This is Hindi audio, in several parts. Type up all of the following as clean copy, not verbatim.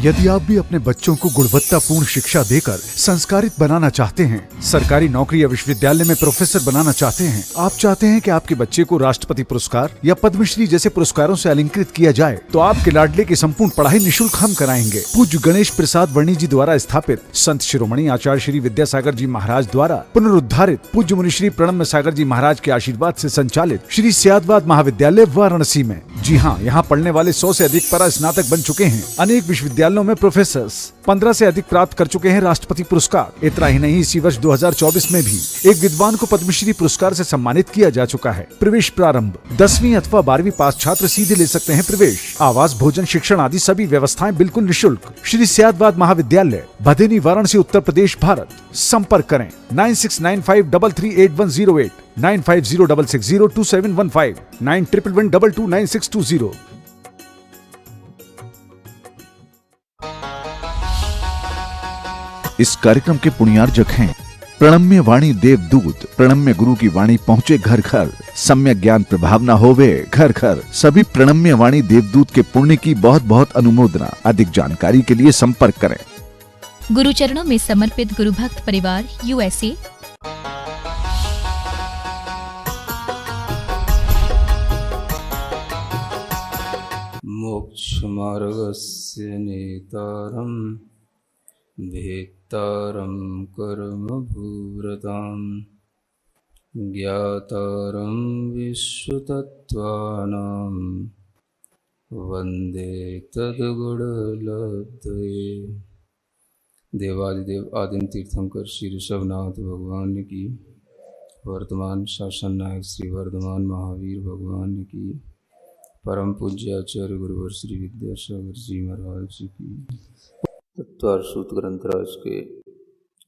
यदि आप भी अपने बच्चों को गुणवत्तापूर्ण शिक्षा देकर संस्कारित बनाना चाहते हैं, सरकारी नौकरी या विश्वविद्यालय में प्रोफेसर बनाना चाहते हैं, आप चाहते हैं कि आपके बच्चे को राष्ट्रपति पुरस्कार या पद्मश्री जैसे पुरस्कारों से अलंकृत किया जाए, तो आपके लाडले की संपूर्ण पढ़ाई निःशुल्क हम कराएंगे। पूज्य गणेश प्रसाद वर्णी जी द्वारा स्थापित संत शिरोमणि आचार्य श्री विद्यासागर जी महाराज द्वारा पुनरुद्धारित पूज्य मुनि श्री प्रणम्य सागर जी महाराज के आशीर्वाद से संचालित श्री सियादवाद महाविद्यालय वाराणसी में। जी हाँ, यहाँ पढ़ने वाले 100 से अधिक परा स्नातक बन चुके हैं। अनेक विश्वविद्यालयों में प्रोफेसर्स 15 से अधिक प्राप्त कर चुके हैं राष्ट्रपति पुरस्कार। इतना ही नहीं, इसी वर्ष 2024 में भी एक विद्वान को पद्मश्री पुरस्कार से सम्मानित किया जा चुका है। प्रवेश प्रारंभ 10वीं अथवा 12वीं पास छात्र सीधे ले सकते हैं प्रवेश। आवास, भोजन, शिक्षण आदि सभी व्यवस्थाएं बिल्कुल निःशुल्क। श्री सियादवाद महाविद्यालय, भदेनी, वाराणसी, उत्तर प्रदेश, भारत। संपर्क करें 9695338108, 9506602715, 9111229620। इस कार्यक्रम के पुण्यार्जक हैं प्रणम्य वाणी देवदूत। प्रणम्य गुरु की वाणी पहुंचे घर घर, सम्यक ज्ञान प्रभावना होवे घर घर। सभी प्रणम्य वाणी देवदूत के पुण्य की बहुत बहुत अनुमोदना। अधिक जानकारी के लिए संपर्क करें। गुरु चरणों में समर्पित गुरु भक्त परिवार, USA। मोक्ष मार्गस्य नेतारं भेत्तारं कर्म भूरतां ज्ञातारं विश्वतत्त्वानां वन्दे तद्गुणलब्धये। देवादिदेव आदिम तीर्थंकर श्री ऋषभनाथ भगवान की, वर्तमान शासन नायक श्री वर्धमान महावीर भगवान की, परम पूज्य आचार्य गुरुवर श्री विद्यासागर जी महाराज की। तत्वार सूत ग्रंथराज के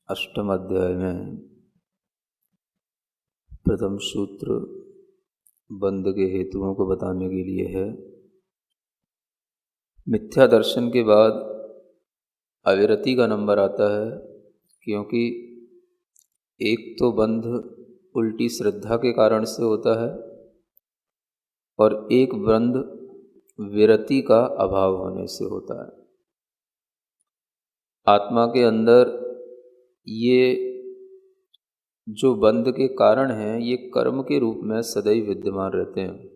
8वें अध्याय में प्रथम सूत्र बंध के हेतुओं को बताने के लिए है। मिथ्या दर्शन के बाद अविरति का नंबर आता है, क्योंकि एक तो बंध उल्टी श्रद्धा के कारण से होता है और एक बंध विरति का अभाव होने से होता है। आत्मा के अंदर ये जो बंध के कारण हैं, ये कर्म के रूप में सदैव विद्यमान रहते हैं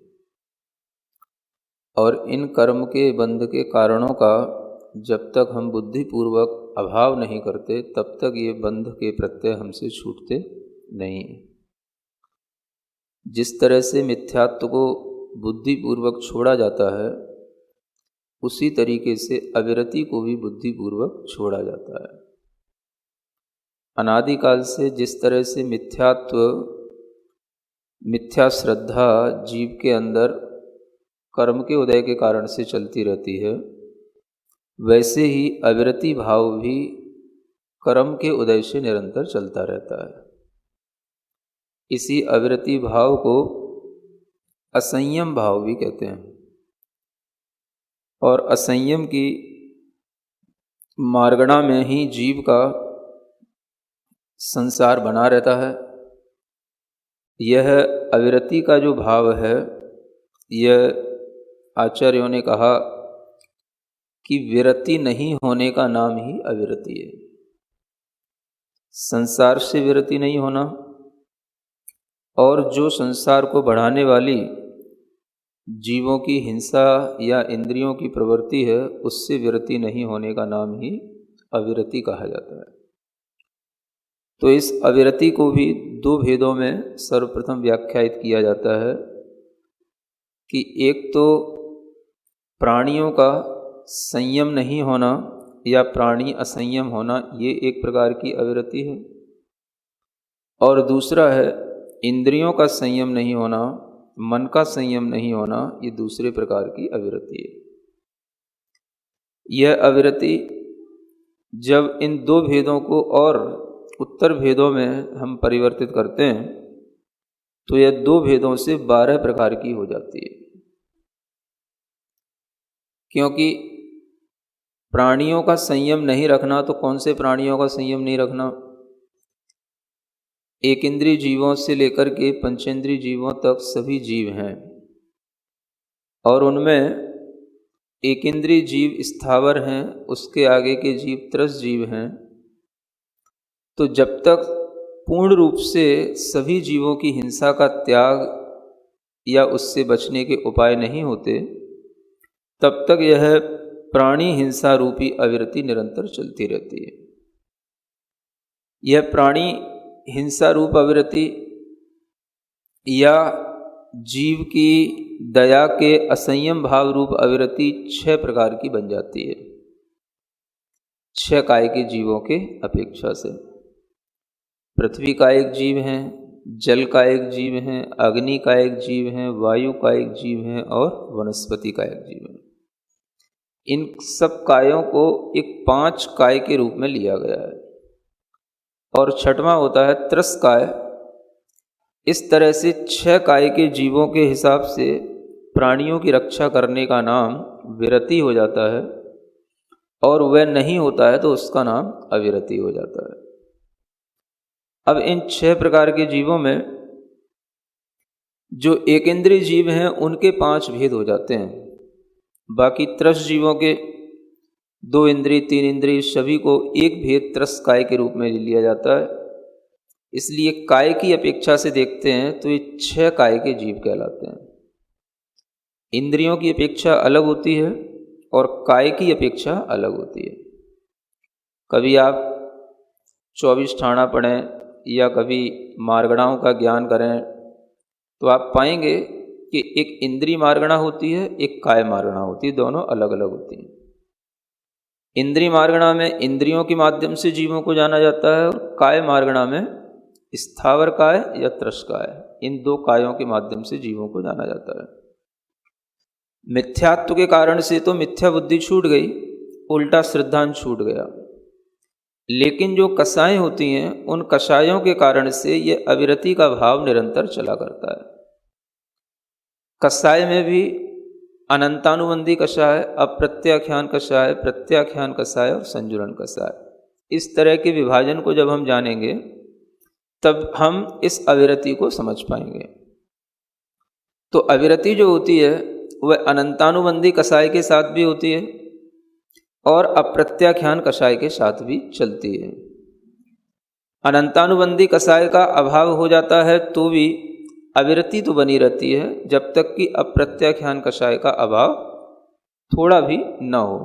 और इन कर्म के बंध के कारणों का जब तक हम बुद्धिपूर्वक अभाव नहीं करते, तब तक ये बंध के प्रत्यय हमसे छूटते नहीं। जिस तरह से मिथ्यात्व को बुद्धिपूर्वक छोड़ा जाता है, उसी तरीके से अविरति को भी बुद्धिपूर्वक छोड़ा जाता है। अनादिकाल से जिस तरह से मिथ्यात्व, मिथ्या श्रद्धा जीव के अंदर कर्म के उदय के कारण से चलती रहती है, वैसे ही अविरति भाव भी कर्म के उदय से निरंतर चलता रहता है। इसी अविरति भाव को असंयम भाव भी कहते हैं और असंयम की मार्गणा में ही जीव का संसार बना रहता है। यह अविरति का जो भाव है, यह आचार्यों ने कहा कि विरति नहीं होने का नाम ही अविरति है। संसार से विरति नहीं होना और जो संसार को बढ़ाने वाली जीवों की हिंसा या इंद्रियों की प्रवृत्ति है, उससे विरति नहीं होने का नाम ही अविरति कहा जाता है। तो इस अविरति को भी दो भेदों में सर्वप्रथम व्याख्यायित किया जाता है कि एक तो प्राणियों का संयम नहीं होना या प्राणी असंयम होना, ये एक प्रकार की अविरति है, और दूसरा है इंद्रियों का संयम नहीं होना, मन का संयम नहीं होना, ये दूसरे प्रकार की अविरति है। यह अविरति जब इन दो भेदों को और उत्तर भेदों में हम परिवर्तित करते हैं, तो यह दो भेदों से 12 प्रकार की हो जाती है। क्योंकि प्राणियों का संयम नहीं रखना, तो कौन से प्राणियों का संयम नहीं रखना? एक इंद्रिय जीवों से लेकर के पंचेंद्रिय जीवों तक सभी जीव हैं और उनमें एक इंद्रिय जीव स्थावर हैं, उसके आगे के जीव त्रस जीव हैं। तो जब तक पूर्ण रूप से सभी जीवों की हिंसा का त्याग या उससे बचने के उपाय नहीं होते, तब तक यह प्राणी हिंसा रूपी अविरति निरंतर चलती रहती है। यह प्राणी हिंसा रूप अविरति या जीव की दया के असंयम भाव रूप अविरति 6 प्रकार की बन जाती है, 6 काय के जीवों के अपेक्षा से। पृथ्वी का एक जीव है, जल का एक जीव है, अग्नि का एक जीव है, वायु का एक जीव है और वनस्पति का एक जीव है। इन सब कायों को एक 5 काय के रूप में लिया गया है और 6वां होता है त्रस काय। इस तरह से 6 काय के जीवों के हिसाब से प्राणियों की रक्षा करने का नाम विरति हो जाता है, और वह नहीं होता है तो उसका नाम अविरति हो जाता है। अब इन 6 प्रकार के जीवों में जो एक इंद्रिय जीव हैं उनके 5 भेद हो जाते हैं। बाकी त्रस जीवों के 2 इंद्रिय 3 इंद्रिय सभी को एक भेद त्रस काय के रूप में लिया जाता है। इसलिए काय की अपेक्षा से देखते हैं तो ये 6 काय के जीव कहलाते हैं। इंद्रियों की अपेक्षा अलग होती है और काय की अपेक्षा अलग होती है। कभी आप 24 ठाणा पढ़ें या कभी मार्गणाओं का ज्ञान करें तो आप पाएंगे कि एक इंद्रिय मार्गणा होती है, एक काय मार्गणा होती है, दोनों अलग अलग होती हैं। इंद्रिय मार्गणा में इंद्रियों के माध्यम से जीवों को जाना जाता है और काय मार्गणा में स्थावर काय या त्रस काय, इन 2 कायों के माध्यम से जीवों को जाना जाता है। मिथ्यात्व के कारण से तो मिथ्या बुद्धि छूट गई, उल्टा श्रद्धांश छूट गया। लेकिन जो कसाएं होती हैं उन कषायों के कारण से ये अविरति का भाव निरंतर चला करता है। कसाय में भी अनंतानुबंधी कषाय, अप्रत्याख्यान कषाय, प्रत्याख्यान कषाय और संजुरण कषाय। इस तरह के विभाजन को जब हम जानेंगे तब हम इस अविरति को समझ पाएंगे। तो अविरति जो होती है वह अनंतानुबंधी कषाय के साथ भी होती है और अप्रत्याख्यान कषाय के साथ भी चलती है। अनंतानुबंधी कषाय का अभाव हो जाता है तो भी अविरति तो बनी रहती है, जब तक कि अप्रत्याख्यान कषाय का अभाव थोड़ा भी न हो।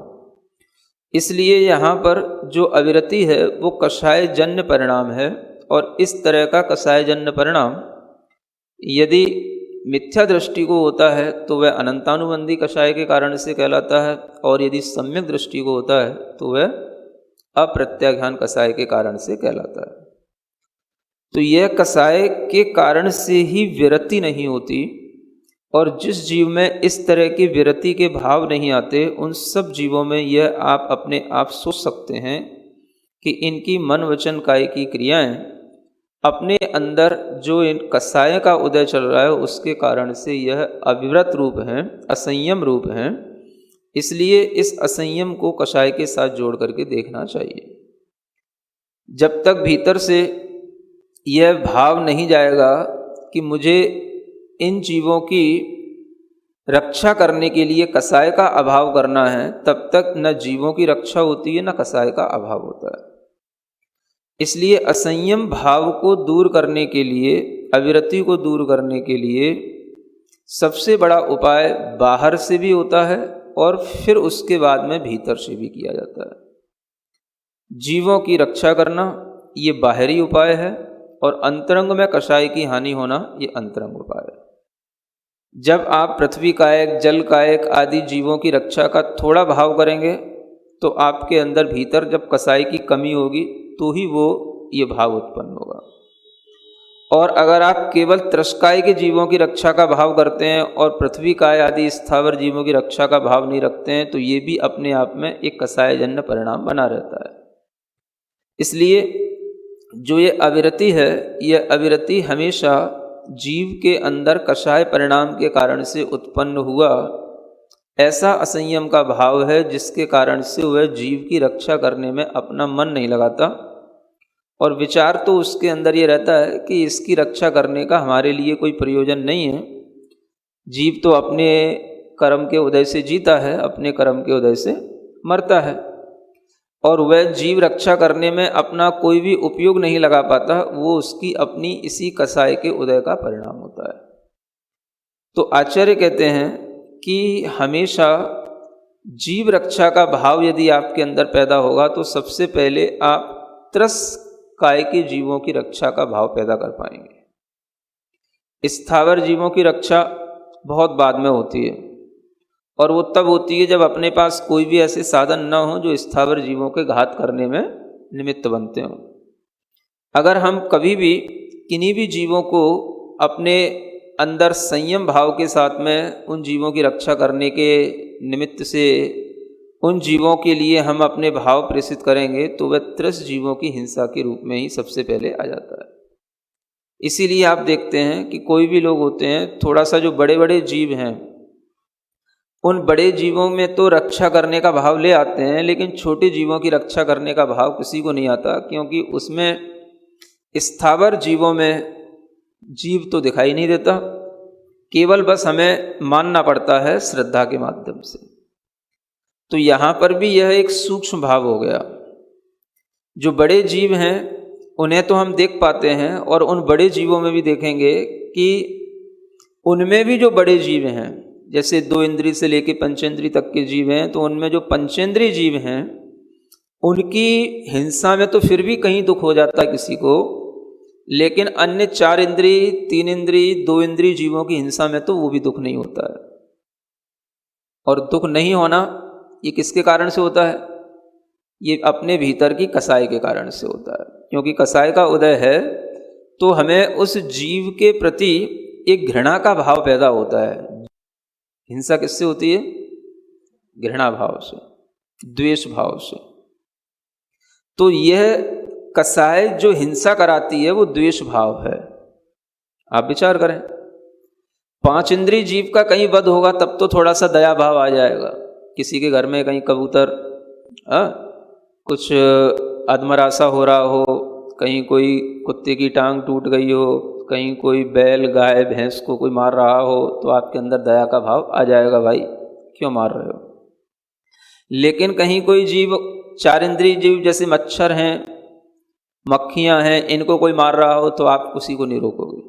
इसलिए यहाँ पर जो अविरति है वो कषाय जन्य परिणाम है, और इस तरह का कषाय जन्य परिणाम यदि मिथ्या दृष्टि को होता है तो वह अनंतानुबंधी कषाय के कारण से कहलाता है, और यदि सम्यक दृष्टि को होता है तो वह अप्रत्याख्यान कषाय के कारण से कहलाता है। तो यह कषाय के कारण से ही विरति नहीं होती, और जिस जीव में इस तरह की विरति के भाव नहीं आते उन सब जीवों में यह आप अपने आप सोच सकते हैं कि इनकी मन वचन काय की क्रियाएं अपने अंदर जो इन कषाय का उदय चल रहा है उसके कारण से यह अविव्रत रूप हैं, असंयम रूप हैं। इसलिए इस असंयम को कषाय के साथ जोड़ करके देखना चाहिए। जब तक भीतर से यह भाव नहीं जाएगा कि मुझे इन जीवों की रक्षा करने के लिए कषाय का अभाव करना है, तब तक न जीवों की रक्षा होती है न कषाय का अभाव होता है। इसलिए असंयम भाव को दूर करने के लिए, अविरति को दूर करने के लिए सबसे बड़ा उपाय बाहर से भी होता है और फिर उसके बाद में भीतर से भी किया जाता है। जीवों की रक्षा करना ये बाहरी उपाय है, और अंतरंग में कषाय की हानि होना ये अंतरंग उपाय है। जब आप पृथ्वी कायक, जल कायक आदि जीवों की रक्षा का थोड़ा भाव करेंगे तो आपके अंदर भीतर जब कषाय की कमी होगी तो ही वो ये भाव उत्पन्न होगा। और अगर आप केवल त्रस्काय के जीवों की रक्षा का भाव करते हैं और पृथ्वी काय आदि स्थावर जीवों की रक्षा का भाव नहीं रखते हैं तो ये भी अपने आप में एक कषायजन्य परिणाम बना रहता है। इसलिए जो ये अविरति है, यह अविरति हमेशा जीव के अंदर कषाय परिणाम के कारण से उत्पन्न हुआ ऐसा असंयम का भाव है, जिसके कारण से वह जीव की रक्षा करने में अपना मन नहीं लगाता, और विचार तो उसके अंदर ये रहता है कि इसकी रक्षा करने का हमारे लिए कोई प्रयोजन नहीं है। जीव तो अपने कर्म के उदय से जीता है, अपने कर्म के उदय से मरता है, और वह जीव रक्षा करने में अपना कोई भी उपयोग नहीं लगा पाता, वो उसकी अपनी इसी कसाय के उदय का परिणाम होता है। तो आचार्य कहते हैं कि हमेशा जीव रक्षा का भाव यदि आपके अंदर पैदा होगा तो सबसे पहले आप त्रस काय के जीवों की रक्षा का भाव पैदा कर पाएंगे। स्थावर जीवों की रक्षा बहुत बाद में होती है, और वो तब होती है जब अपने पास कोई भी ऐसे साधन न हो जो स्थावर जीवों के घात करने में निमित्त बनते हों। अगर हम कभी भी किन्हीं भी जीवों को अपने अंदर संयम भाव के साथ में उन जीवों की रक्षा करने के निमित्त से उन जीवों के लिए हम अपने भाव प्रेषित करेंगे तो वह त्रस्त जीवों की हिंसा के रूप में ही सबसे पहले आ जाता है। इसीलिए आप देखते हैं कि कोई भी लोग होते हैं, थोड़ा सा जो बड़े बड़े जीव हैं उन बड़े जीवों में तो रक्षा करने का भाव ले आते हैं, लेकिन छोटे जीवों की रक्षा करने का भाव किसी को नहीं आता, क्योंकि उसमें स्थावर जीवों में जीव तो दिखाई नहीं देता, केवल बस हमें मानना पड़ता है श्रद्धा के माध्यम से। तो यहाँ पर भी यह एक सूक्ष्म भाव हो गया। जो बड़े जीव हैं उन्हें तो हम देख पाते हैं, और उन बड़े जीवों में भी देखेंगे कि उनमें भी जो बड़े जीव हैं, जैसे 2 इंद्रिय से लेकर पंचेंद्रिय तक के जीव हैं, तो उनमें जो पंचेंद्रिय जीव हैं उनकी हिंसा में तो फिर भी कहीं दुख हो जाता है किसी को, लेकिन अन्य 4 इंद्रिय, 3 इंद्रिय, 2 इंद्रिय जीवों की हिंसा में तो वो भी दुख नहीं होता है। और दुख नहीं होना ये किसके कारण से होता है? ये अपने भीतर की कसाई के कारण से होता है। क्योंकि कसाई का उदय है तो हमें उस जीव के प्रति एक घृणा का भाव पैदा होता है। हिंसा किससे होती है? घृणा भाव से, द्वेष भाव से। तो यह कसाय जो हिंसा कराती है वो द्वेष भाव है। आप विचार करें, 5 इंद्रिय जीव का कहीं वध होगा तब तो थोड़ा सा दया भाव आ जाएगा। किसी के घर में कहीं कबूतर कुछ अधमरासा हो रहा हो, कहीं कोई कुत्ते की टांग टूट गई हो, कहीं कोई बैल गाय भैंस को कोई मार रहा हो, तो आपके अंदर दया का भाव आ जाएगा, भाई क्यों मार रहे हो। लेकिन कहीं कोई जीव 4 इंद्रिय जीव जैसे मच्छर हैं, मक्खियां हैं, इनको कोई मार रहा हो तो आप उसी को नहीं रोकोगे।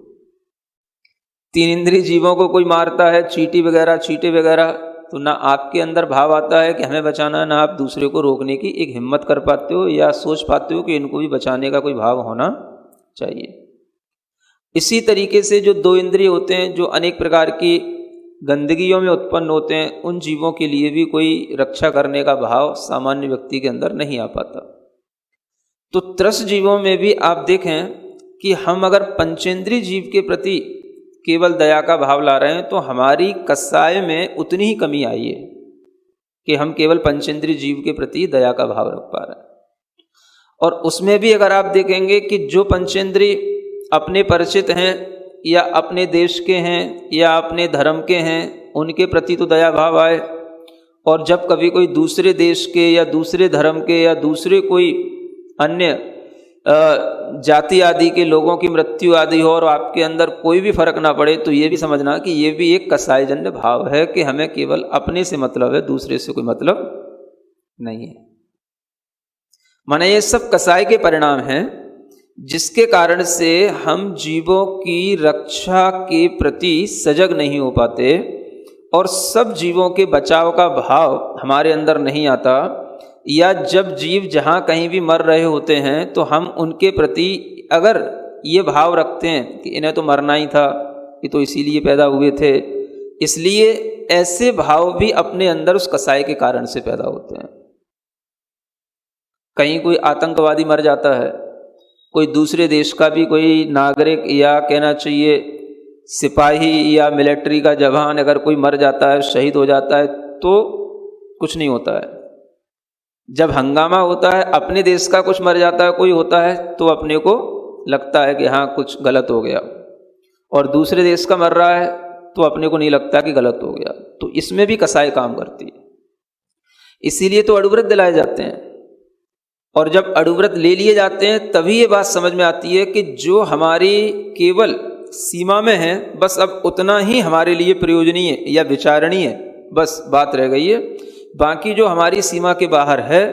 3 इंद्रिय जीवों को कोई मारता है, चींटी वगैरह, तो ना आपके अंदर भाव आता है कि हमें बचाना है, ना आप दूसरे को रोकने की एक हिम्मत कर पाते हो या सोच पाते हो कि इनको भी बचाने का कोई भाव होना चाहिए। इसी तरीके से जो 2 इंद्रिय होते हैं, जो अनेक प्रकार की गंदगियों में उत्पन्न होते हैं, उन जीवों के लिए भी कोई रक्षा करने का भाव सामान्य व्यक्ति के अंदर नहीं आ पाता। तो त्रस्त जीवों में भी आप देखें कि हम अगर पंचेंद्रिय जीव के प्रति केवल दया का भाव ला रहे हैं तो हमारी कसाय में उतनी ही कमी आई है कि हम केवल पंचेंद्रिय जीव के प्रति दया का भाव रख पा रहे हैं। और उसमें भी अगर आप देखेंगे कि जो पंचेंद्रिय अपने परिचित हैं या अपने देश के हैं या अपने धर्म के हैं, उनके प्रति तो दया भाव आए, और जब कभी कोई दूसरे देश के या दूसरे धर्म के या दूसरे कोई अन्य जाति आदि के लोगों की मृत्यु आदि हो और आपके अंदर कोई भी फर्क ना पड़े, तो ये भी समझना कि ये भी एक कसायजन्य भाव है कि हमें केवल अपने से मतलब है, दूसरे से कोई मतलब नहीं है। माने ये सब कसाय के परिणाम हैं, जिसके कारण से हम जीवों की रक्षा के प्रति सजग नहीं हो पाते और सब जीवों के बचाव का भाव हमारे अंदर नहीं आता। या जब जीव जहाँ कहीं भी मर रहे होते हैं तो हम उनके प्रति अगर ये भाव रखते हैं कि इन्हें तो मरना ही था, ये तो इसीलिए पैदा हुए थे, इसलिए ऐसे भाव भी अपने अंदर उस कसाय के कारण से पैदा होते हैं। कहीं कोई आतंकवादी मर जाता है, कोई दूसरे देश का भी कोई नागरिक या कहना चाहिए सिपाही या मिलिट्री का जवान अगर कोई मर जाता है, शहीद हो जाता है, तो कुछ नहीं होता है। जब हंगामा होता है, अपने देश का कुछ मर जाता है कोई होता है, तो अपने को लगता है कि हाँ कुछ गलत हो गया, और दूसरे देश का मर रहा है तो अपने को नहीं लगता कि गलत हो गया। तो इसमें भी कसाई काम करती है। इसीलिए तो अड़ुव्रत दिलाए जाते हैं, और जब अड़ुव्रत ले लिए जाते हैं तभी ये बात समझ में आती है कि जो हमारी केवल सीमा में है, बस अब उतना ही हमारे लिए प्रयोजनीय या विचारणीय बस बात रह गई है। बाकी जो हमारी सीमा के बाहर है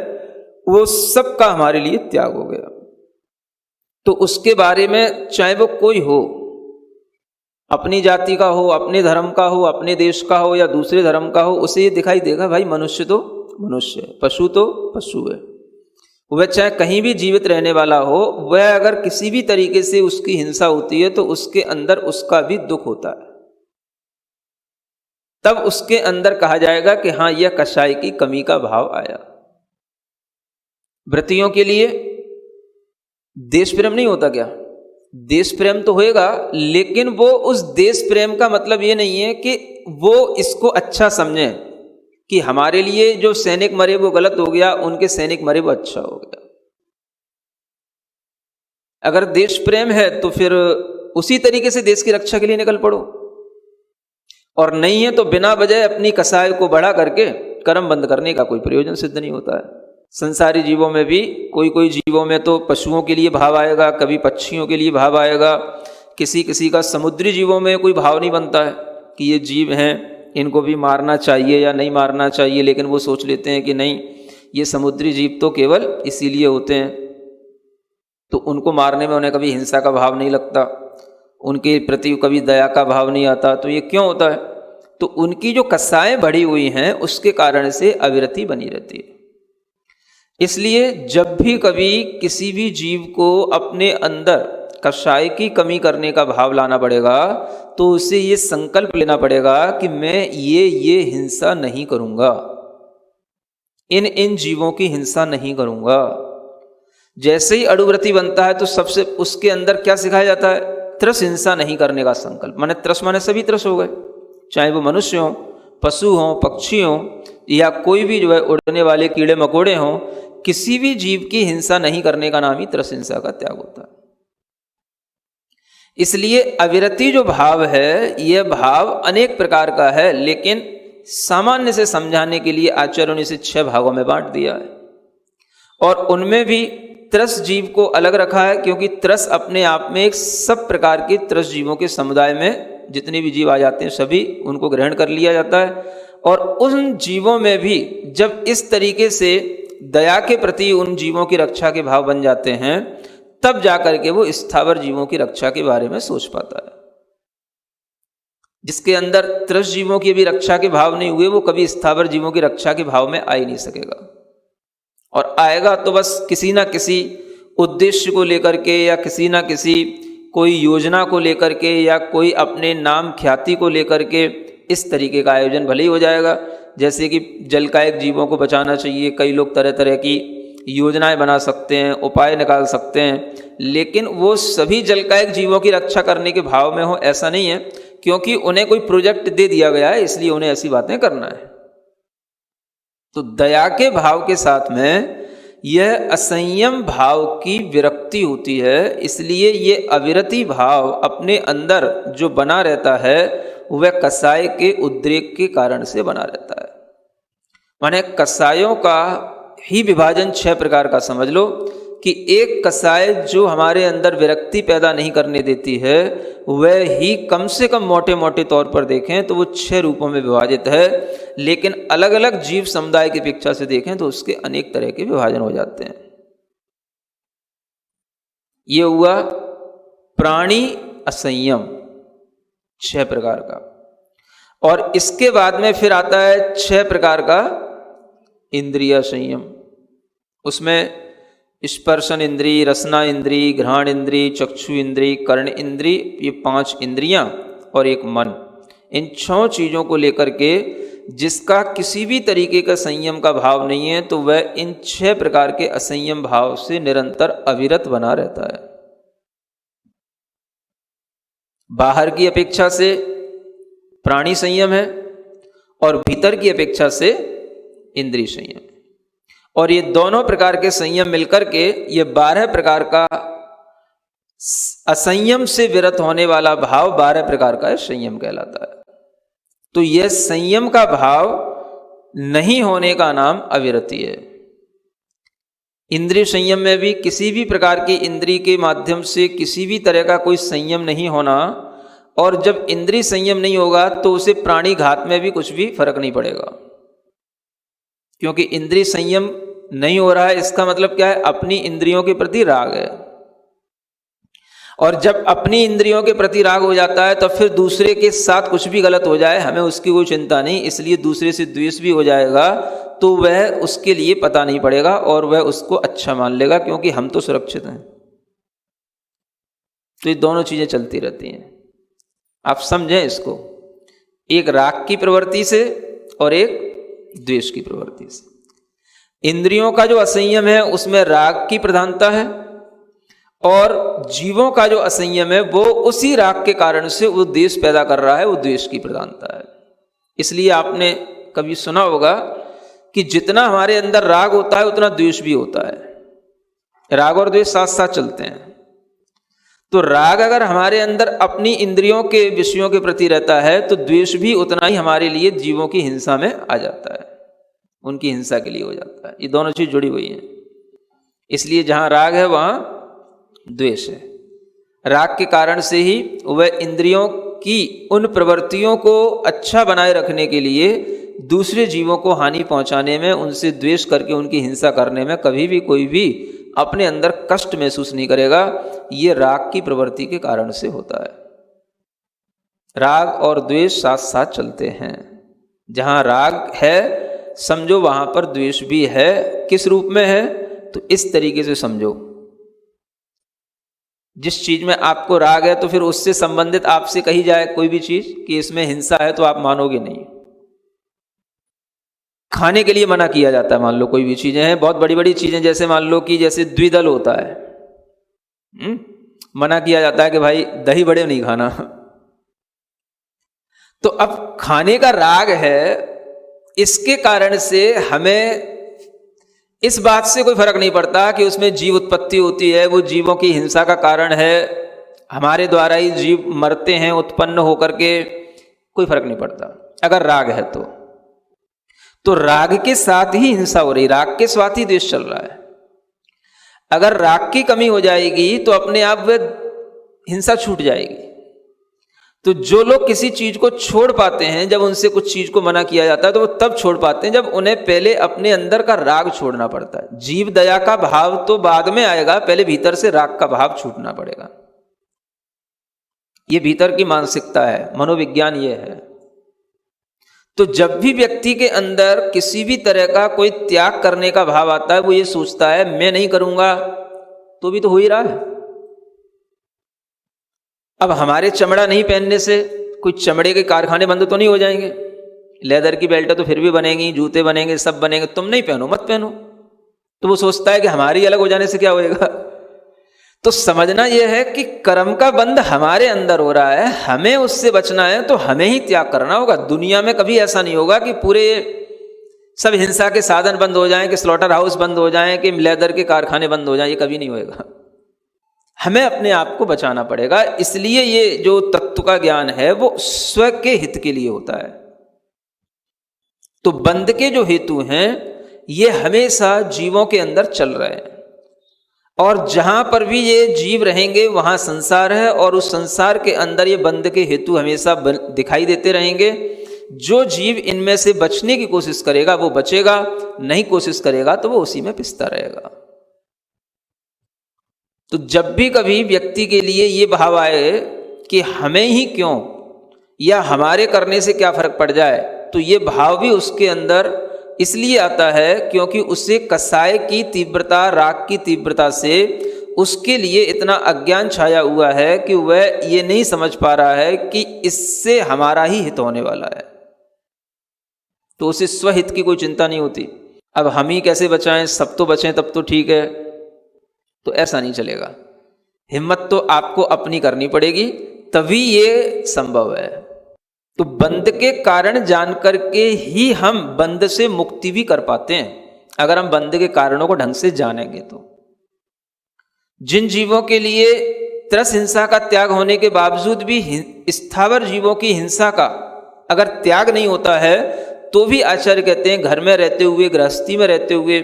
वो सब का हमारे लिए त्याग हो गया। तो उसके बारे में चाहे वो कोई हो, अपनी जाति का हो, अपने धर्म का हो, अपने देश का हो या दूसरे धर्म का हो, उसे ये दिखाई देगा भाई मनुष्य तो मनुष्य है, पशु तो पशु है। वह चाहे कहीं भी जीवित रहने वाला हो, वह अगर किसी भी तरीके से उसकी हिंसा होती है तो उसके अंदर उसका भी दुख होता है। तब उसके अंदर कहा जाएगा कि हाँ, यह कषाय की कमी का भाव आया। व्रतियों के लिए देश प्रेम नहीं होता क्या? देश प्रेम तो होएगा, लेकिन वो उस देश प्रेम का मतलब ये नहीं है कि वो इसको अच्छा समझे कि हमारे लिए जो सैनिक मरे वो गलत हो गया, उनके सैनिक मरे वो अच्छा हो गया। अगर देश प्रेम है तो फिर उसी तरीके से देश की रक्षा के लिए निकल पड़ो, और नहीं है तो बिना वजह अपनी कसाई को बढ़ा करके कर्म बंद करने का कोई प्रयोजन सिद्ध नहीं होता है। संसारी जीवों में भी कोई जीवों में तो पशुओं के लिए भाव आएगा, कभी पक्षियों के लिए भाव आएगा, किसी किसी का समुद्री जीवों में कोई भाव नहीं बनता है कि ये जीव हैं, इनको भी मारना चाहिए या नहीं मारना चाहिए, लेकिन वो सोच लेते हैं कि नहीं, ये समुद्री जीव तो केवल इसीलिए होते हैं, तो उनको मारने में उन्हें कभी हिंसा का भाव नहीं लगता, उनके प्रति कभी दया का भाव नहीं आता। तो ये क्यों होता है? तो उनकी जो कसाएं बढ़ी हुई हैं उसके कारण से अविरति बनी रहती है। इसलिए जब भी कभी किसी भी जीव को अपने अंदर कषाय की कमी करने का भाव लाना पड़ेगा तो उसे ये संकल्प लेना पड़ेगा कि मैं ये हिंसा नहीं करूंगा, इन जीवों की हिंसा नहीं करूंगा। जैसे ही अड़ुव्रति बनता है तो सबसे उसके अंदर क्या सिखाया जाता है? त्रस हिंसा नहीं करने का संकल्प। माने त्रस माने सभी त्रस हो गए, चाहे वो मनुष्य हो, पशु हो, पक्षी हो, या कोई भी जो है उड़ने वाले कीड़े मकोड़े हों, किसी भी जीव की हिंसा नहीं करने का नाम ही त्रस हिंसा का त्याग होता है। इसलिए अविरति जो भाव है, यह भाव अनेक प्रकार का है, लेकिन सामान्य से समझाने के लिए आचार्यों ने इसे 6 भागों में बांट दिया है। और उनमें भी त्रस जीव को अलग रखा है, क्योंकि त्रस अपने आप में एक सब प्रकार के त्रस जीवों के समुदाय में जितने भी जीव आ जाते हैं सभी उनको ग्रहण कर लिया जाता है। और उन जीवों में भी जब इस तरीके से दया के प्रति उन जीवों की रक्षा के भाव बन जाते हैं, तब जाकर के वो स्थावर जीवों की रक्षा के बारे में सोच पाता है। जिसके अंदर त्रस जीवों की भी रक्षा के भाव नहीं हुए, वो कभी स्थावर जीवों की रक्षा के भाव में आ ही नहीं सकेगा, और आएगा तो बस किसी ना किसी उद्देश्य को लेकर के, या किसी ना किसी कोई योजना को लेकर के, या कोई अपने नाम ख्याति को लेकर के। इस तरीके का आयोजन भले ही हो जाएगा, जैसे कि जलकायक जीवों को बचाना चाहिए, कई लोग तरह तरह की योजनाएं बना सकते हैं, उपाय निकाल सकते हैं, लेकिन वो सभी जलकायक जीवों की रक्षा करने के भाव में हो ऐसा नहीं है, क्योंकि उन्हें कोई प्रोजेक्ट दे दिया गया है इसलिए उन्हें ऐसी बातें करना है। तो दया के भाव के साथ में यह असंयम भाव की विरक्ति होती है, इसलिए ये अविरति भाव अपने अंदर जो बना रहता है वह कसाय के उद्रेक के कारण से बना रहता है। माने कसायों का ही विभाजन 6 प्रकार का समझ लो, कि एक कसाय जो हमारे अंदर विरक्ति पैदा नहीं करने देती है, वह ही कम से कम मोटे मोटे तौर पर देखें तो वो 6 रूपों में विभाजित है, लेकिन अलग अलग जीव समुदाय की अपेक्षा से देखें तो उसके अनेक तरह के विभाजन हो जाते हैं। ये हुआ प्राणी असंयम 6 प्रकार का। और इसके बाद में फिर आता है 6 प्रकार का इंद्रिय संयम। उसमें स्पर्शन इंद्री, रसना इंद्री, घ्राण इंद्री, चक्षु इंद्री, कर्ण इंद्री, ये 5 इंद्रियां और एक मन, इन 6 चीज़ों को लेकर के जिसका किसी भी तरीके का संयम का भाव नहीं है, तो वह इन 6 प्रकार के असंयम भाव से निरंतर अविरत बना रहता है। बाहर की अपेक्षा से प्राणी संयम है और भीतर की अपेक्षा से इंद्रिय संयम है, और ये दोनों प्रकार के संयम मिलकर के ये 12 प्रकार का असंयम से विरत होने वाला भाव 12 प्रकार का संयम कहलाता है। तो यह संयम का भाव नहीं होने का नाम अविरति है। इंद्रिय संयम में भी किसी भी प्रकार की इंद्रिय के माध्यम से किसी भी तरह का कोई संयम नहीं होना, और जब इंद्रिय संयम नहीं होगा तो उसे प्राणी घात में भी कुछ भी फर्क नहीं पड़ेगा, क्योंकि इंद्रिय संयम नहीं हो रहा है, इसका मतलब क्या है, अपनी इंद्रियों के प्रति राग है। और जब अपनी इंद्रियों के प्रति राग हो जाता है तो फिर दूसरे के साथ कुछ भी गलत हो जाए हमें उसकी कोई चिंता नहीं, इसलिए दूसरे से द्वेष भी हो जाएगा तो वह उसके लिए पता नहीं पड़ेगा और वह उसको अच्छा मान लेगा, क्योंकि हम तो सुरक्षित हैं। तो ये दोनों चीजें चलती रहती हैं, आप समझें इसको, एक राग की प्रवृत्ति से और एक द्वेष की प्रवृत्ति से। इंद्रियों का जो असंयम है उसमें राग की प्रधानता है, और जीवों का जो असंयम है वो उसी राग के कारण से वो द्वेष पैदा कर रहा है, वो द्वेष की प्रधानता है। इसलिए आपने कभी सुना होगा कि जितना हमारे अंदर राग होता है उतना द्वेष भी होता है, राग और द्वेष साथ साथ चलते हैं। तो राग अगर हमारे अंदर अपनी इंद्रियों के विषयों के प्रति रहता है तो द्वेष भी उतना ही हमारे लिए जीवों की हिंसा में आ जाता है, उनकी हिंसा के लिए हो जाता है। ये दोनों चीज जुड़ी हुई हैं, इसलिए जहां राग है वहां द्वेष है। राग के कारण से ही वह इंद्रियों की उन प्रवृत्तियों को अच्छा बनाए रखने के लिए दूसरे जीवों को हानि पहुंचाने में, उनसे द्वेष करके उनकी हिंसा करने में कभी भी कोई भी अपने अंदर कष्ट महसूस नहीं करेगा। ये राग की प्रवृत्ति के कारण से होता है। राग और द्वेष साथ साथ चलते हैं, जहां राग है समझो वहां पर द्वेष भी है। किस रूप में है, तो इस तरीके से समझो, जिस चीज में आपको राग है तो फिर उससे संबंधित आपसे कही जाए कोई भी चीज कि इसमें हिंसा है तो आप मानोगे नहीं। खाने के लिए मना किया जाता है, मान लो कोई भी चीजें हैं, बहुत बड़ी बड़ी चीजें, जैसे मान लो कि जैसे द्विदल होता है, मना किया जाता है कि भाई दही बड़े नहीं खाना। तो अब खाने का राग है, इसके कारण से हमें इस बात से कोई फर्क नहीं पड़ता कि उसमें जीव उत्पत्ति होती है, वो जीवों की हिंसा का कारण है, हमारे द्वारा ही जीव मरते हैं उत्पन्न होकर के, कोई फर्क नहीं पड़ता अगर राग है तो राग के साथ ही हिंसा हो रही, राग के साथ ही द्वेष चल रहा है। अगर राग की कमी हो जाएगी तो अपने आप वह हिंसा छूट जाएगी। तो जो लोग किसी चीज को छोड़ पाते हैं, जब उनसे कुछ चीज को मना किया जाता है तो वो तब छोड़ पाते हैं जब उन्हें पहले अपने अंदर का राग छोड़ना पड़ता है। जीव दया का भाव तो बाद में आएगा, पहले भीतर से राग का भाव छूटना पड़ेगा। ये भीतर की मानसिकता है, मनोविज्ञान ये है। तो जब भी व्यक्ति के अंदर किसी भी तरह का कोई त्याग करने का भाव आता है, वो ये सोचता है मैं नहीं करूंगा, तो भी तो हो ही रहा है। अब हमारे चमड़ा नहीं पहनने से कोई चमड़े के कारखाने बंद तो नहीं हो जाएंगे, लेदर की बेल्ट तो फिर भी बनेंगी, जूते बनेंगे, सब बनेंगे, तुम नहीं पहनो मत पहनो। तो वो सोचता है कि हमारी अलग हो जाने से क्या होएगा। तो समझना यह है कि कर्म का बंध हमारे अंदर हो रहा है, हमें उससे बचना है तो हमें ही त्याग करना होगा। दुनिया में कभी ऐसा नहीं होगा कि पूरे सब हिंसा के साधन बंद हो जाएं, कि स्लॉटर हाउस बंद हो जाएं, कि लेदर के कारखाने बंद हो जाएं, ये कभी नहीं होएगा। हमें अपने आप को बचाना पड़ेगा। इसलिए ये जो तत्व का ज्ञान है वो स्व के हित के लिए होता है। तो बंध के जो हेतु हैं ये हमेशा जीवों के अंदर चल रहे हैं, और जहां पर भी ये जीव रहेंगे वहां संसार है, और उस संसार के अंदर ये बंध के हेतु हमेशा दिखाई देते रहेंगे। जो जीव इनमें से बचने की कोशिश करेगा वो बचेगा, नहीं कोशिश करेगा तो वो उसी में पिसता रहेगा। तो जब भी कभी व्यक्ति के लिए ये भाव आए कि हमें ही क्यों, या हमारे करने से क्या फर्क पड़ जाए, तो ये भाव भी उसके अंदर इसलिए आता है क्योंकि उसे कसाय की तीव्रता, राग की तीव्रता से उसके लिए इतना अज्ञान छाया हुआ है कि वह ये नहीं समझ पा रहा है कि इससे हमारा ही हित होने वाला है। तो उसे स्वहित की कोई चिंता नहीं होती। अब हम ही कैसे बचाएं, सब तो बचें तब तो ठीक है, तो ऐसा नहीं चलेगा। हिम्मत तो आपको अपनी करनी पड़ेगी, तभी ये संभव है। तो बंध के कारण जान करके ही हम बंध से मुक्ति भी कर पाते हैं, अगर हम बंध के कारणों को ढंग से जानेंगे तो। जिन जीवों के लिए त्रस हिंसा का त्याग होने के बावजूद भी स्थावर जीवों की हिंसा का अगर त्याग नहीं होता है, तो भी आचार्य कहते हैं घर में रहते हुए, गृहस्थी में रहते हुए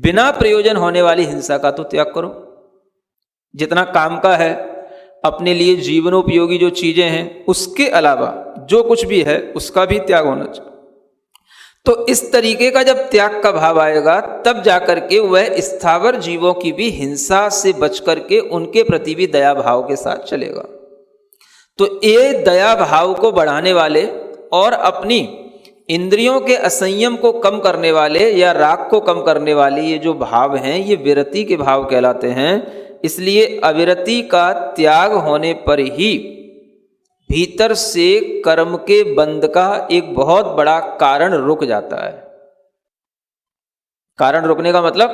बिना प्रयोजन होने वाली हिंसा का तो त्याग करो। जितना काम का है, अपने लिए जीवनोपयोगी जो चीजें हैं उसके अलावा जो कुछ भी है उसका भी त्याग होना चाहिए। तो इस तरीके का जब त्याग का भाव आएगा तब जाकर के वह स्थावर जीवों की भी हिंसा से बच करके उनके प्रति भी दया भाव के साथ चलेगा। तो ये दया भाव को बढ़ाने वाले और अपनी इंद्रियों के असंयम को कम करने वाले या राग को कम करने वाले ये जो भाव हैं ये विरति के भाव कहलाते हैं। इसलिए अविरति का त्याग होने पर ही भीतर से कर्म के बंध का एक बहुत बड़ा कारण रुक जाता है। कारण रुकने का मतलब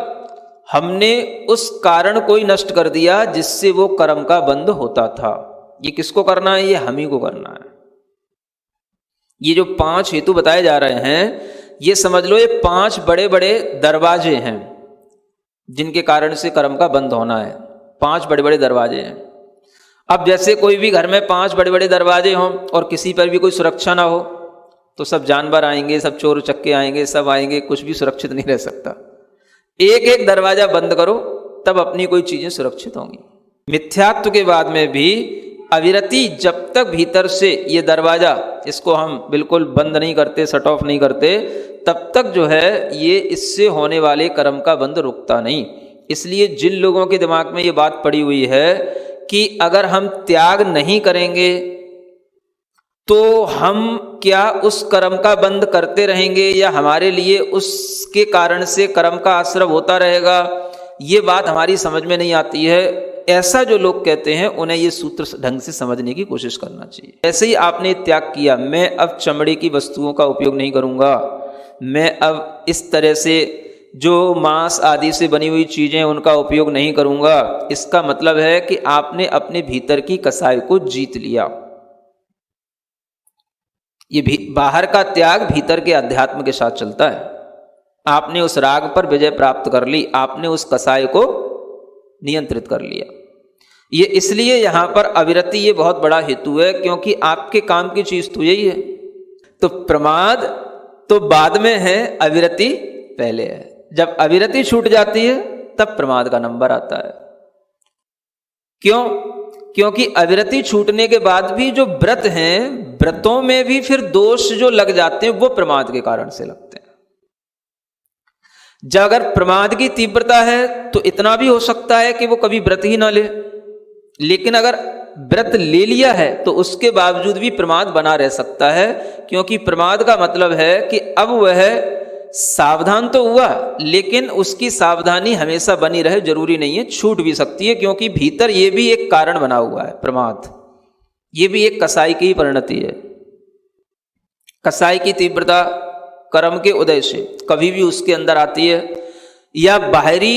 हमने उस कारण को ही नष्ट कर दिया जिससे वो कर्म का बंध होता था। ये किसको करना है? ये हम ही को करना है। ये जो 5 हेतु बताए जा रहे हैं ये समझ लो ये 5 बड़े बड़े दरवाजे हैं जिनके कारण से कर्म का बंद होना है। 5 बड़े बड़े दरवाजे हैं। अब जैसे कोई भी घर में 5 बड़े बड़े दरवाजे हों और किसी पर भी कोई सुरक्षा ना हो तो सब जानवर आएंगे, सब चोर चक्के आएंगे, सब आएंगे, कुछ भी सुरक्षित नहीं रह सकता। एक एक दरवाजा बंद करो तब अपनी कोई चीजें सुरक्षित होंगी। मिथ्यात्व के बाद में भी अविरति जब तक भीतर से ये दरवाजा इसको हम बिल्कुल बंद नहीं करते, शट ऑफ नहीं करते, तब तक जो है ये इससे होने वाले कर्म का बंध रुकता नहीं। इसलिए जिन लोगों के दिमाग में ये बात पड़ी हुई है कि अगर हम त्याग नहीं करेंगे तो हम क्या उस कर्म का बंध करते रहेंगे या हमारे लिए उसके कारण से कर्म का आश्रव होता रहेगा, ये बात हमारी समझ में नहीं आती है। ऐसा जो लोग कहते हैं उन्हें ये सूत्र ढंग से समझने की कोशिश करना चाहिए। ऐसे ही आपने त्याग किया, मैं अब चमड़े की वस्तुओं का उपयोग नहीं करूंगा, मैं अब इस तरह से जो मांस आदि से बनी हुई चीजें उनका उपयोग नहीं करूंगा, इसका मतलब है कि आपने अपने भीतर की कसाई को जीत लिया। ये बाहर का त्याग भीतर के अध्यात्म के साथ चलता है। आपने उस राग पर विजय प्राप्त कर ली, आपने उस कसाई को नियंत्रित कर लिया। ये इसलिए यहां पर अविरति ये बहुत बड़ा हेतु है क्योंकि आपके काम की चीज तो यही है। तो प्रमाद तो बाद में है, अविरति पहले है। जब अविरति छूट जाती है तब प्रमाद का नंबर आता है। क्यों? क्योंकि अविरति छूटने के बाद भी जो व्रत हैं, व्रतों में भी फिर दोष जो लग जाते हैं वो प्रमाद के कारण से लगते हैं। जब अगर प्रमाद की तीव्रता है तो इतना भी हो सकता है कि वो कभी व्रत ही ना ले, लेकिन अगर व्रत ले लिया है तो उसके बावजूद भी प्रमाद बना रह सकता है। क्योंकि प्रमाद का मतलब है कि अब वह सावधान तो हुआ लेकिन उसकी सावधानी हमेशा बनी रहे, जरूरी नहीं है, छूट भी सकती है। क्योंकि भीतर ये भी एक कारण बना हुआ है प्रमाद, ये भी एक कसाई की परिणति है। कसाई की तीव्रता कर्म के उदय से कभी भी उसके अंदर आती है, या बाहरी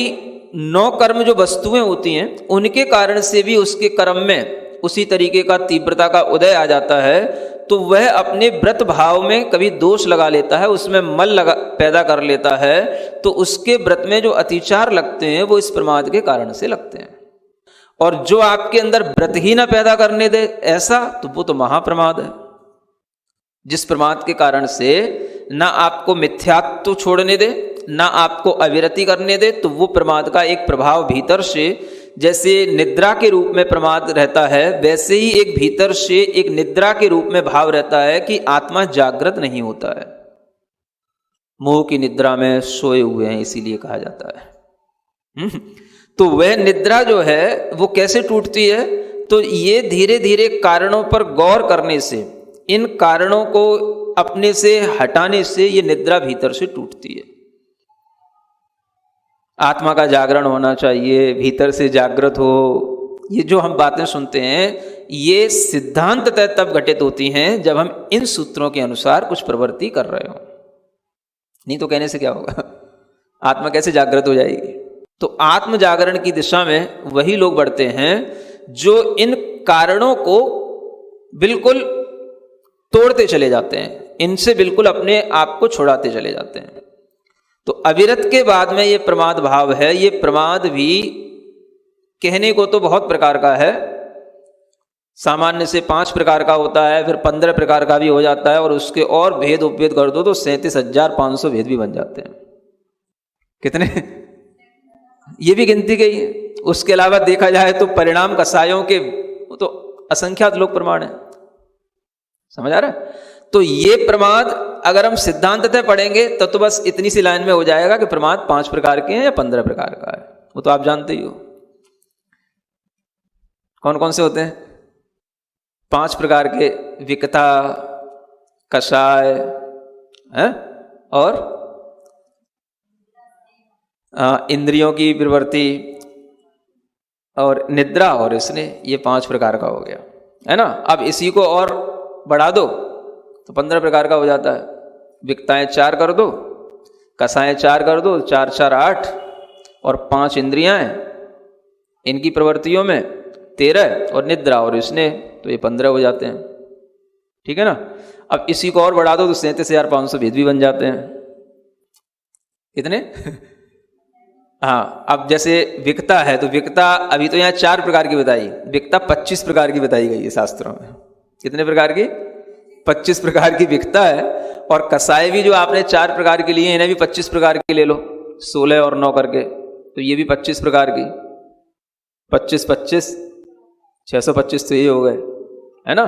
9 कर्म जो वस्तुएं होती हैं उनके कारण से भी उसके कर्म में उसी तरीके का तीव्रता का उदय आ जाता है। तो वह अपने व्रत भाव में कभी दोष लगा लेता है, उसमें मल पैदा कर लेता है, तो उसके व्रत में जो अतिचार लगते हैं वो इस प्रमाद के कारण से लगते हैं। और जो आपके अंदर व्रत ही ना पैदा करने दे ऐसा, तो वो तो महाप्रमाद है। जिस प्रमाद के कारण से ना आपको मिथ्यात्व छोड़ने दे, ना आपको अविरति करने दे, तो वो प्रमाद का एक प्रभाव भीतर से, जैसे निद्रा के रूप में प्रमाद रहता है, वैसे ही एक भीतर से एक निद्रा के रूप में भाव रहता है कि आत्मा जागृत नहीं होता है। मोह की निद्रा में सोए हुए हैं इसीलिए कहा जाता है। तो वह निद्रा जो है वो कैसे टूटती है? तो ये धीरे धीरे कारणों पर गौर करने से, इन कारणों को अपने से हटाने से ये निद्रा भीतर से टूटती है। आत्मा का जागरण होना चाहिए, भीतर से जागृत हो। ये जो हम बातें सुनते हैं ये सिद्धांततः तब घटित होती हैं जब हम इन सूत्रों के अनुसार कुछ प्रवृत्ति कर रहे हो। नहीं तो कहने से क्या होगा, आत्मा कैसे जागृत हो जाएगी? तो आत्म जागरण की दिशा में वही लोग बढ़ते हैं जो इन कारणों को बिल्कुल तोड़ते चले जाते हैं, इनसे बिल्कुल अपने आप को छुड़ाते चले जाते हैं। तो अविरत के बाद में ये प्रमाद भाव है। ये प्रमाद भी कहने को तो बहुत प्रकार का है, सामान्य से 5 प्रकार का होता है, फिर 15 प्रकार का भी हो जाता है, और उसके और भेद उपभेद कर दो तो 37,500 भेद भी बन जाते हैं। कितने? ये भी गिनती गई है। उसके अलावा देखा जाए तो परिणाम कसायों के तो असंख्यात लोक प्रमाण है। समझ आ रहा है? तो ये प्रमाद अगर हम सिद्धांततः पढ़ेंगे तो बस इतनी सी लाइन में हो जाएगा कि प्रमाद 5 प्रकार के हैं या 15 प्रकार का है, वो तो आप जानते ही हो। कौन कौन से होते हैं? 5 प्रकार के, विकता, कषाय है, और इंद्रियों की प्रवृत्ति, और निद्रा, और इसने, ये 5 प्रकार का हो गया, है ना। अब इसी को और बढ़ा दो तो 15 प्रकार का हो जाता है। विकताएं 4 कर दो, कषाएं 4 कर दो, 4 4 8, और 5 इंद्रियां इनकी प्रवृत्तियों में 13, और निद्रा और इसने, तो ये 15 हो जाते हैं। ठीक है ना। अब इसी को और बढ़ा दो तो 37,500 भेद भी बन जाते हैं। कितने? हाँ, अब जैसे विकता है तो विकता अभी तो यहाँ 4 प्रकार की बताई, विकता 25 प्रकार की बताई गई है शास्त्रों में। कितने प्रकार की? 25 प्रकार की विकता है। और कसाय भी जो आपने 4 प्रकार के लिए, इन्हें भी 25 प्रकार के ले लो, 16 और 9 करके, तो ये भी 25 प्रकार की, 25 25 625 तो ये हो गए, है ना।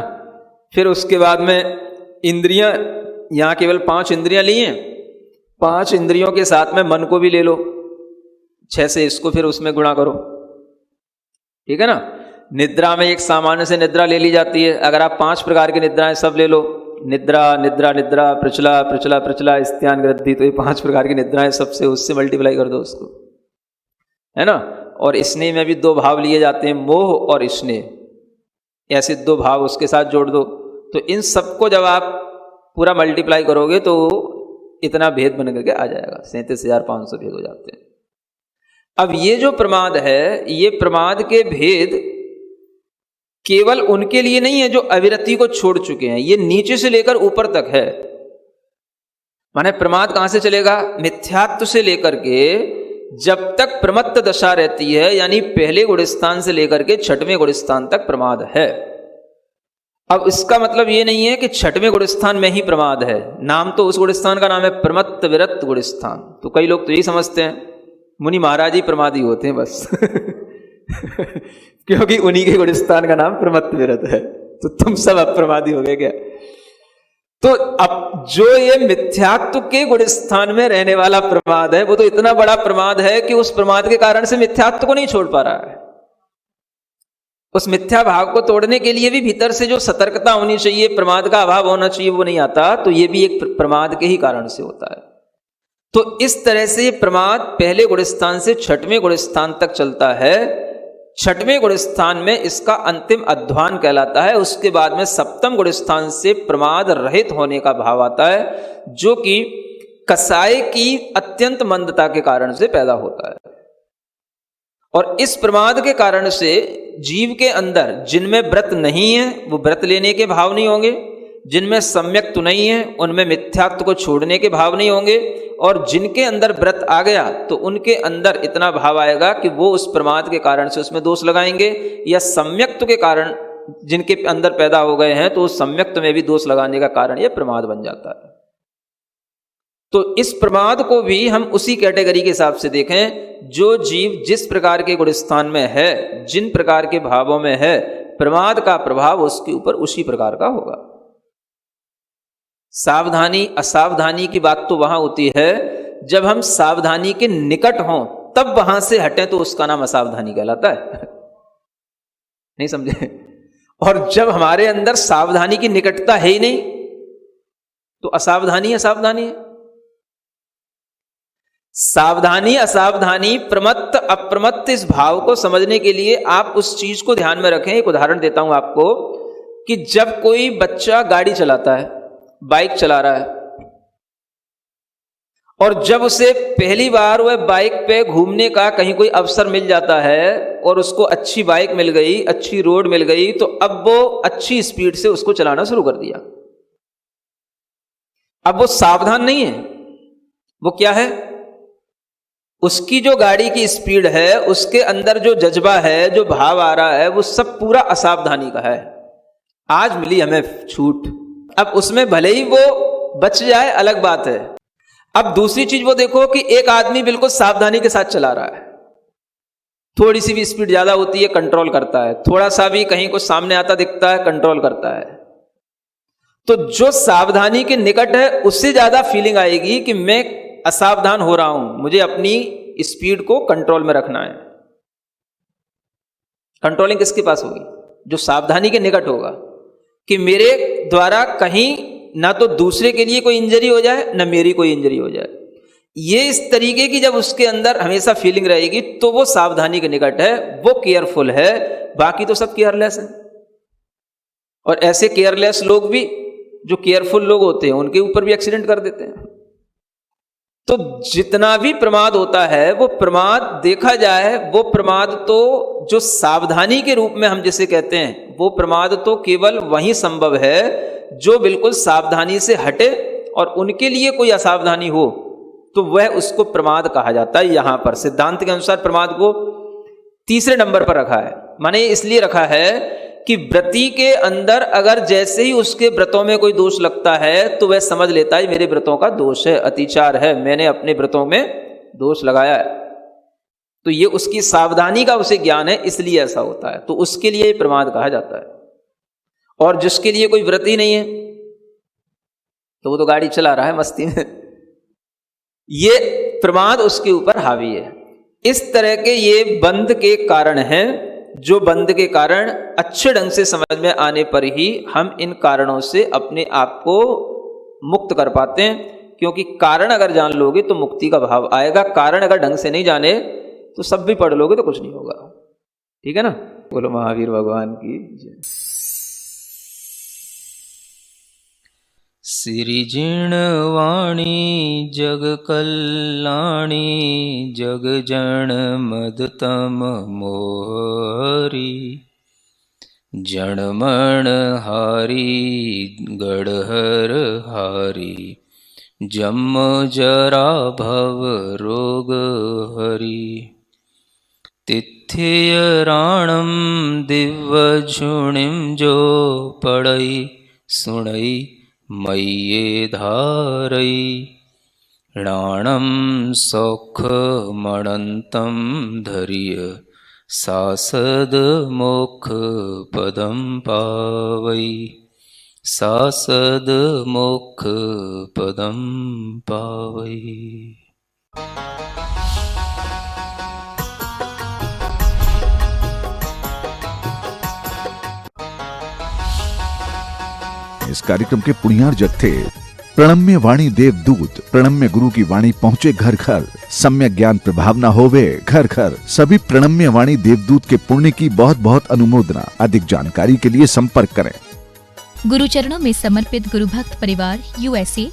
फिर उसके बाद में इंद्रियां, यहाँ केवल 5 इंद्रियां ली हैं, 5 इंद्रियों के साथ में मन को भी ले लो, 6 से इसको फिर उसमें गुणा करो। ठीक है ना। निद्रा में एक सामान्य से निद्रा ले ली जाती है, अगर आप 5 प्रकार की निद्राएं सब ले लो, निद्रा निद्रा निद्रा, प्रचला प्रचला प्रचला, स्त्यान ग्रद्धि, तो ये 5 प्रकार की निद्राएं सबसे, उससे मल्टीप्लाई कर दो उसको, है ना। और स्नेह में भी 2 भाव लिए जाते हैं, मोह और स्नेह, ऐसे 2 भाव उसके साथ जोड़ दो। तो इन सबको जब आप पूरा मल्टीप्लाई करोगे तो इतना भेद बन करके आ जाएगा, 37,500 भेद हो जाते हैं। अब ये जो प्रमाद है, ये प्रमाद के भेद केवल उनके लिए नहीं है जो अविरति को छोड़ चुके हैं, ये नीचे से लेकर ऊपर तक है। माने प्रमाद कहां से चलेगा? मिथ्यात्व से लेकर के जब तक प्रमत्त दशा रहती है, यानी पहले गुणस्थान से लेकर के 6वें गुणस्थान तक प्रमाद है। अब इसका मतलब ये नहीं है कि 6वें गुणस्थान में ही प्रमाद है, नाम तो उस गुणस्थान का नाम है प्रमत्त विरक्त गुणस्थान। तो कई लोग तो यही समझते हैं मुनि महाराज ही प्रमादी होते हैं बस क्योंकि उन्हीं के गुणस्थान का नाम प्रमत्त विरत है, तो तुम सब अप्रमादी हो गए क्या? तो अब जो ये मिथ्यात्व के गुणस्थान में रहने वाला प्रमाद है, वो तो इतना बड़ा प्रमाद है कि उस प्रमाद के कारण से मिथ्यात्व को नहीं छोड़ पा रहा है। उस मिथ्या भाव को तोड़ने के लिए भी भीतर से जो सतर्कता होनी चाहिए, प्रमाद का अभाव होना चाहिए, वो नहीं आता। तो ये भी एक प्रमाद के ही कारण से होता है। तो इस तरह से प्रमाद पहले गुणस्थान से 6वें गुणस्थान तक चलता है। 6वें गुणस्थान में इसका अंतिम अध्वान कहलाता है। उसके बाद में 7वें गुणस्थान से प्रमाद रहित होने का भाव आता है, जो कि कसाय की अत्यंत मंदता के कारण से पैदा होता है। और इस प्रमाद के कारण से जीव के अंदर जिनमें व्रत नहीं है वो व्रत लेने के भाव नहीं होंगे, जिनमें सम्यक्त्व नहीं है उनमें मिथ्यात्व को छोड़ने के भाव नहीं होंगे, और जिनके अंदर व्रत आ गया तो उनके अंदर इतना भाव आएगा कि वो उस प्रमाद के कारण से उसमें दोष लगाएंगे, या सम्यक्त्व के कारण जिनके अंदर पैदा हो गए हैं तो उस सम्यक्त्व में भी दोष लगाने का कारण ये प्रमाद बन जाता है। तो इस प्रमाद को भी हम उसी कैटेगरी के हिसाब से देखें, जो जीव जिस प्रकार के गुणस्थान में है, जिन प्रकार के भावों में है, प्रमाद का प्रभाव उसके ऊपर उसी प्रकार का होगा। सावधानी असावधानी की बात तो वहां होती है जब हम सावधानी के निकट हों, तब वहां से हटें तो उसका नाम असावधानी कहलाता है नहीं समझे? और जब हमारे अंदर सावधानी की निकटता है ही नहीं तो असावधानी असावधानी है। सावधानी असावधानी, प्रमत्त अप्रमत्त, इस भाव को समझने के लिए आप उस चीज को ध्यान में रखें। एक उदाहरण देता हूं आपको कि जब कोई बच्चा गाड़ी चलाता है, बाइक चला रहा है, और जब उसे पहली बार वह बाइक पे घूमने का कहीं कोई अवसर मिल जाता है और उसको अच्छी बाइक मिल गई, अच्छी रोड मिल गई, तो अब वो अच्छी स्पीड से उसको चलाना शुरू कर दिया। अब वो सावधान नहीं है, वो क्या है? उसकी जो गाड़ी की स्पीड है, उसके अंदर जो जज्बा है, जो भाव आ रहा है, वो सब पूरा असावधानी का है। आज मिली हमें छूट, अब उसमें भले ही वो बच जाए अलग बात है। अब दूसरी चीज वो देखो कि एक आदमी बिल्कुल सावधानी के साथ चला रहा है, थोड़ी सी भी स्पीड ज़्यादा होती है कंट्रोल करता है, थोड़ा सा भी कहीं कुछ सामने आता दिखता है कंट्रोल करता है। तो जो सावधानी के निकट है उससे ज़्यादा फीलिंग आएगी कि मैं असावधान हो रहा हूं, मुझे अपनी स्पीड को कंट्रोल में रखना है। कंट्रोलिंग किसके पास होगी? जो सावधानी के निकट होगा, कि मेरे द्वारा कहीं ना तो दूसरे के लिए कोई इंजरी हो जाए ना मेरी कोई इंजरी हो जाए। ये इस तरीके की जब उसके अंदर हमेशा फीलिंग रहेगी तो वो सावधानी के निकट है, वो केयरफुल है। बाकी तो सब केयरलेस है। और ऐसे केयरलेस लोग भी, जो केयरफुल लोग होते हैं, उनके ऊपर भी एक्सीडेंट कर देते हैं। तो जितना भी प्रमाद होता है वो प्रमाद देखा जाए, वो प्रमाद तो जो सावधानी के रूप में हम जिसे कहते हैं, वो प्रमाद तो केवल वही संभव है जो बिल्कुल सावधानी से हटे, और उनके लिए कोई असावधानी हो तो वह उसको प्रमाद कहा जाता है। यहां पर सिद्धांत के अनुसार प्रमाद को तीसरे नंबर पर रखा है। माने इसलिए रखा है कि व्रती के अंदर अगर जैसे ही उसके व्रतों में कोई दोष लगता है तो वह समझ लेता है मेरे व्रतों का दोष है, अतिचार है, मैंने अपने व्रतों में दोष लगाया है। तो ये उसकी सावधानी का उसे ज्ञान है, इसलिए ऐसा होता है। तो उसके लिए प्रमाद कहा जाता है। और जिसके लिए कोई व्रत ही नहीं है तो वो तो गाड़ी चला रहा है मस्ती में, ये प्रमाद उसके ऊपर हावी है। इस तरह के ये बंध के कारण हैं, जो बंध के कारण अच्छे ढंग से समझ में आने पर ही हम इन कारणों से अपने आप को मुक्त कर पाते हैं। क्योंकि कारण अगर जान लोगे तो मुक्ति का भाव आएगा, कारण अगर ढंग से नहीं जाने तो सब भी पढ़ लोगे तो कुछ नहीं होगा। ठीक है ना? बोलो महावीर भगवान की जय। सिरिजिण वाणी जग कल्याणी, जग जन मदतम मोहरी, जणमण हारी गढ़हर हारी, जम जरा भव रोग हरी, तिथ्य राणम दिव्य झुणिम जो पड़ई सुणई मय्ये धारई, राणम सौख मणंतम धरिय, सासद मोक्ष पदम पावई, सासद मोक्ष पदम पावई। इस कार्यक्रम के पुण्यार्जक थे प्रणम्य वाणी देवदूत। प्रणम्य गुरु की वाणी पहुँचे घर घर, सम्यक ज्ञान प्रभावना होवे घर घर। सभी प्रणम्य वाणी देवदूत के पुण्य की बहुत बहुत अनुमोदना। अधिक जानकारी के लिए संपर्क करें। गुरुचरणों में समर्पित गुरु भक्त परिवार USA।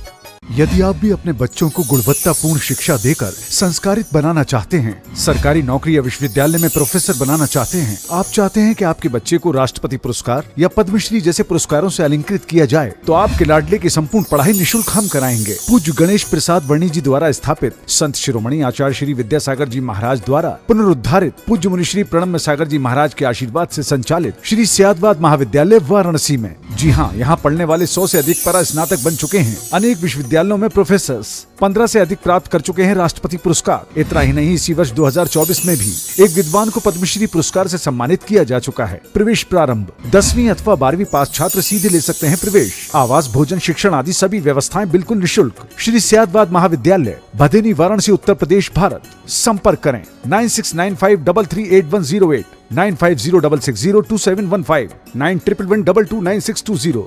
यदि आप भी अपने बच्चों को गुणवत्तापूर्ण शिक्षा देकर संस्कारित बनाना चाहते हैं, सरकारी नौकरी या विश्वविद्यालय में प्रोफेसर बनाना चाहते हैं, आप चाहते हैं कि आपके बच्चे को राष्ट्रपति पुरस्कार या पद्मश्री जैसे पुरस्कारों से अलंकृत किया जाए, तो आपके लाडले की संपूर्ण पढ़ाई निःशुल्क हम कराएंगे। पूज्य गणेश प्रसाद वर्णी जी द्वारा स्थापित संत शिरोमणि आचार्य श्री विद्यासागर जी महाराज द्वारा पुनरुद्धारित पूज्य मुनि श्री प्रणम्य सागर जी महाराज के आशीर्वाद से संचालित श्री सियादवाद महाविद्यालय वाराणसी में। जी हाँ, यहाँ पढ़ने वाले 100 से अधिक परा स्नातक बन चुके हैं। अनेक विश्वविद्यालयों में प्रोफेसर्स, 15 से अधिक प्राप्त कर चुके हैं राष्ट्रपति पुरस्कार। इतना ही नहीं, इसी वर्ष 2024 में भी एक विद्वान को पद्मश्री पुरस्कार से सम्मानित किया जा चुका है। प्रवेश प्रारंभ 10वीं अथवा 12वीं पास छात्र सीधे ले सकते हैं प्रवेश। आवास, भोजन, शिक्षण आदि सभी व्यवस्थाएं बिल्कुल निःशुल्क। श्री सियादवाद महाविद्यालय, भदेनी, वाराणसी, उत्तर प्रदेश, भारत। संपर्क करें 9695338108, 9506602715, 9111229620।